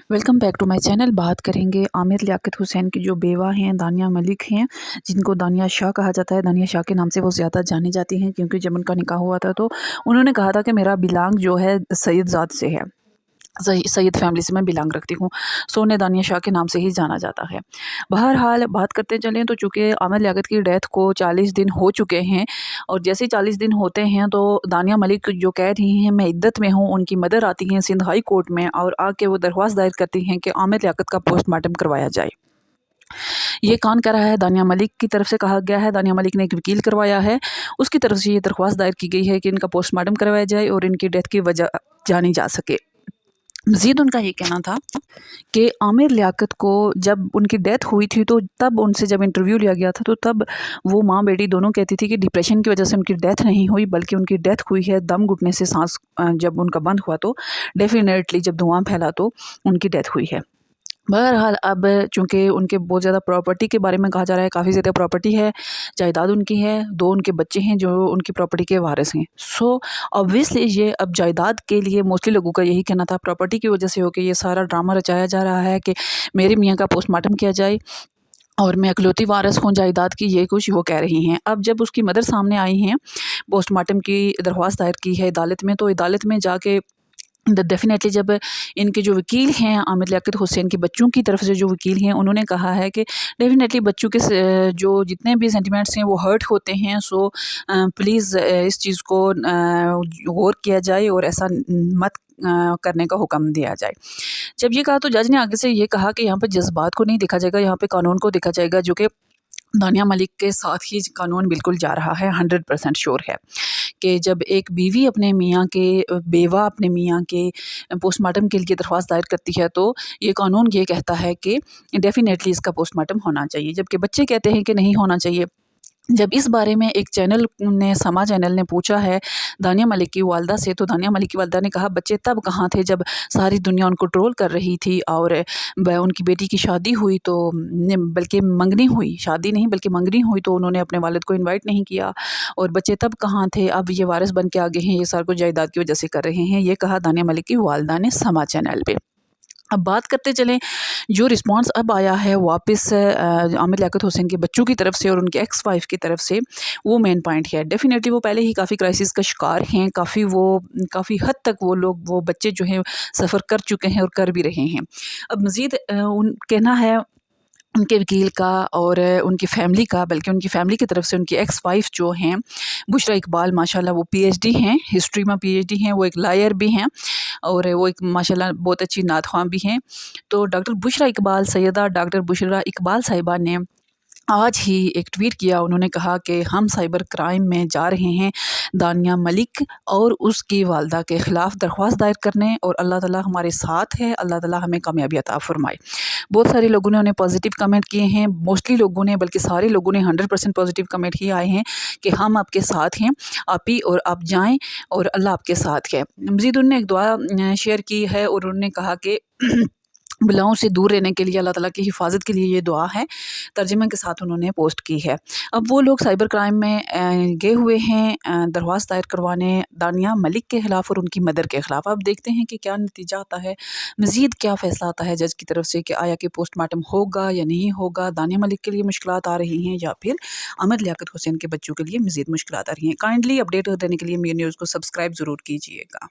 Welcome back to my channel. बात करेंगे आमिर लियाकत हुसैन की जो बेवा हैं दानिया मलिक हैं, जिनको दानिया शाह कहा जाता है। दानिया शाह के नाम से वो ज़्यादा जानी जाती हैं क्योंकि जब उनका निकाह हुआ था तो उन्होंने कहा था कि मेरा बिलोंग जो है सैयद ज़ात से है, सैयद फैमिली से मैं बिलोंग रखती हूँ। सो उन्हें दानिया शाह के नाम से ही जाना जाता है। बहरहाल बात करते चलें तो चूँकि आमिर लियाकत की डेथ को 40 दिन हो चुके हैं और जैसे ही 40 दिन होते हैं तो दानिया मलिक जो कह रही हैं मैं इद्दत में हूँ, उनकी मदर आती हैं सिंध हाई कोर्ट में और आके वो दरख्वास्त दायर करती हैं कि आमिर लियाकत का पोस्टमार्टम करवाया जाए। ये कौन कर रहा है? दानिया मलिक की तरफ से कहा गया है। दानिया मलिक ने एक वकील करवाया है, उसकी तरफ से ये दरख्वास्त दायर की गई है कि इनका पोस्टमार्टम करवाया जाए और इनकी डेथ की वजह जानी जा सके। मज़ीद उनका ये कहना था कि आमिर लियाकत को जब उनकी डेथ हुई थी तो तब उनसे जब इंटरव्यू लिया गया था तो तब वो माँ बेटी दोनों कहती थी कि डिप्रेशन की वजह से उनकी डेथ नहीं हुई, बल्कि उनकी डेथ हुई है दम घुटने से, सांस जब उनका बंद हुआ तो डेफिनेटली जब धुआं फैला तो उनकी डेथ हुई है। बहरहाल अब चूँकि उनके बहुत ज़्यादा प्रॉपर्टी के बारे में कहा जा रहा है, काफ़ी ज़्यादा प्रॉपर्टी है, जायदाद उनकी है, 2 उनके बच्चे हैं जो उनकी प्रॉपर्टी के वारिस हैं। सो ऑब्वियसली ये अब जायदाद के लिए मोस्टली लोगों का यही कहना था, प्रॉपर्टी की वजह से हो के ये सारा ड्रामा रचाया जा रहा है कि मेरे मियाँ का पोस्टमार्टम किया जाए और मैं इकलौती वारिस हूँ जायदाद की, ये कुछ वो कह रही हैं। अब जब उसकी मदर सामने आई हैं, पोस्टमार्टम की दरख्वास्त दायर की है अदालत में, तो अदालत में जाके डेफिनेटली जब इनके जो वकील हैं आमिर लियाकत हुसैन के बच्चों की तरफ से जो वकील हैं उन्होंने कहा है कि डेफिनेटली बच्चों के जो जितने भी सेंटिमेंट्स हैं वो हर्ट होते हैं। सो प्लीज़ इस चीज़ को गौर किया जाए और ऐसा मत करने का हुक्म दिया जाए। जब ये कहा तो जज ने आगे से ये कहा कि यहाँ पे जज्बात को नहीं देखा जाएगा, यहाँ पे कानून को देखा जाएगा, जो कि दानिया मलिक के साथ ही कानून बिल्कुल जा रहा है। 100% श्योर है कि जब एक बीवी अपने मियाँ के बेवा अपने मियाँ के पोस्टमार्टम के लिए दरख्वास्त दायर करती है तो ये कानून ये कहता है कि डेफ़िनेटली इसका पोस्टमार्टम होना चाहिए, जबकि बच्चे कहते हैं कि नहीं होना चाहिए। जब इस बारे में एक चैनल ने समा चैनल ने पूछा है दानिया मलिक की वालदा से, तो दानिया मलिक की वालदा ने कहा बच्चे तब कहाँ थे जब सारी दुनिया उनको ट्रोल कर रही थी और उनकी बेटी की शादी हुई तो बल्कि मंगनी हुई, शादी नहीं बल्कि मंगनी हुई तो उन्होंने अपने वालिद को इनवाइट नहीं किया और बच्चे तब कहाँ थे, अब ये वारिस बन के आगे हैं, ये सारा कुछ जायदाद की वजह से कर रहे हैं। ये कहा दानिया मलिक की वालदा ने समा चैनल पे। अब बात करते चलें जो रिस्पांस अब आया है वापस आमिर लियाकत हुसैन के बच्चों की तरफ से और उनके एक्स वाइफ की तरफ से, वो मेन पॉइंट है। डेफिनेटली वो पहले ही काफ़ी क्राइसिस का शिकार हैं, काफ़ी हद तक वो बच्चे जो हैं सफ़र कर चुके हैं और कर भी रहे हैं। अब मज़ीद उन कहना है उनके वकील का और उनकी फ़ैमिली का, बल्कि उनकी फ़ैमिली की तरफ से उनकी एक्स वाइफ जो हैं बुशरा इकबाल, माशाल्लाह वो पीएचडी हैं, हिस्ट्री में पीएचडी हैं, वो एक लॉयर भी हैं और वो एक माशाल्लाह बहुत अच्छी नात ख़्वां भी हैं। तो डॉक्टर बुशरा इकबाल, सैयदा डॉक्टर बुशरा इकबाल साहिबा ने आज ही एक ट्वीट किया। उन्होंने कहा कि हम साइबर क्राइम में जा रहे हैं दानिया मलिक और उसकी वालदा के ख़िलाफ़ दरख्वास्त दायर करने और अल्लाह ताला हमारे साथ है, अल्लाह ताला हमें कामयाबी अता फ़रमाए। बहुत सारे लोगों ने उन्हें पॉजिटिव कमेंट किए हैं, मोस्टली लोगों ने, बल्कि सारे लोगों ने 100% पॉजिटिव कमेंट ही आए हैं कि हम आपके साथ हैं, आप ही और आप जाएँ और अल्लाह आपके साथ है। मज़ीद उन्होंने एक दुआ शेयर की है और उन्होंने कहा कि बलाओं से दूर रहने के लिए, अल्लाह ताला की हिफाजत के लिए ये दुआ है, तर्जुमे के साथ उन्होंने पोस्ट की है। अब वो लोग साइबर क्राइम में गए हुए हैं दरख्वास्त दायर करवाने दानिया मलिक के ख़िलाफ़ और उनकी मदर के ख़िलाफ़। अब देखते हैं कि क्या नतीजा आता है, मज़ीद क्या फ़ैसला आता है जज की तरफ से कि आया कि पोस्टमार्टम होगा या नहीं होगा। दानिया मलिक के लिए मुश्किलात आ रही हैं या फिर आमिर लियाकत हुसैन के बच्चों के लिए मज़ीद मुश्किलात आ रही हैं। काइंडली अपडेट रहने के लिए मेरी न्यूज़ को सब्सक्राइब ज़रूर कीजिएगा।